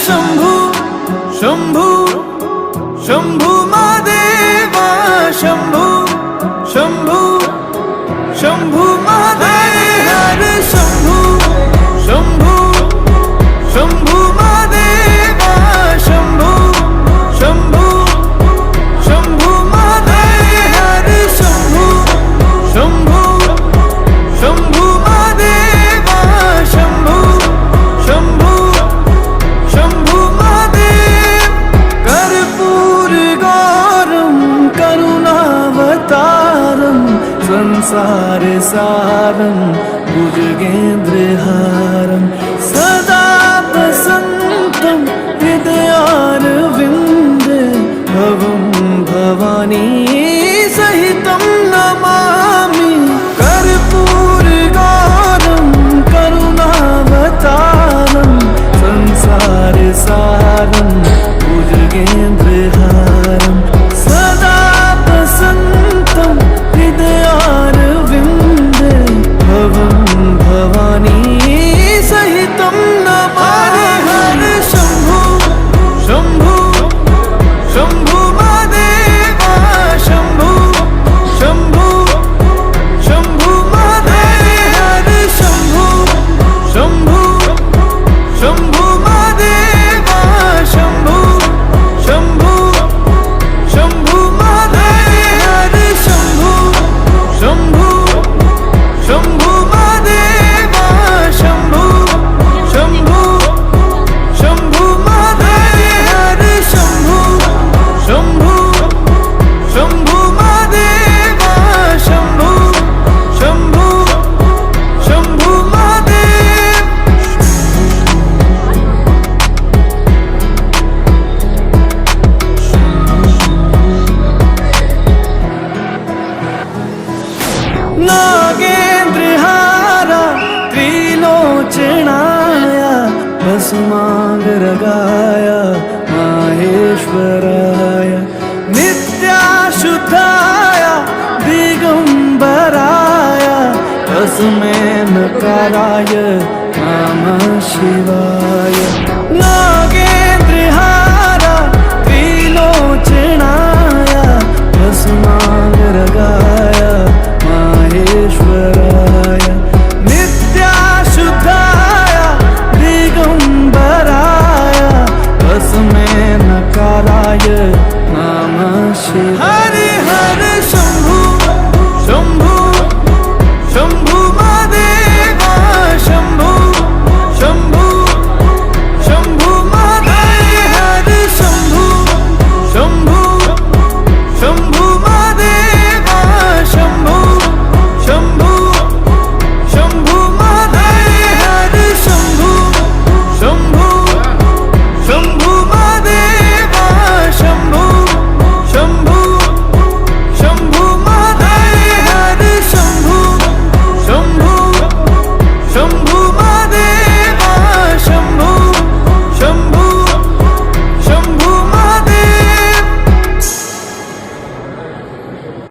शंभू शंभू शंभू महादेवा शंभू शंभू शंभू महादेव शंभू शंभू शंभू महादेवा शंभू शंभू शंभू महादेव शंभू शंभू शंभू महादेवा शंभू शंभू शंभू महादेव कर्पूर गौरम करुणावतारम संसार सारम भुजगेन्द्रहारम सदा वसन्तं हृदयारविन्दे भवं भवानी सहितं नमामि कर्पूरगौरं करुणावतारं संसारसारं भुजगेन्द्रहारं सदा वसन्तं हृदयारविन्दे भवं भवानी सहितं नमामि हर शंभू शंभू शंभू महादेवा शंभू शंभू शंभू महादेव हर शंभू शंभू शंभू महादेवा शंभू शंभू शंभू महादेव हर शंभू शंभू शंभू महादेवा शंभू शंभू शंभू महादेव हर शंभू शंभू शंभू महादेवा शंभू शंभू शंभू महादेव नागेन्द्रहारा त्रिलोचनाय भस्मांगरगाय माहेश्वराय नित्याशुद्धाय दिगंबराय तस्मै नकाराय नमः शिवाय।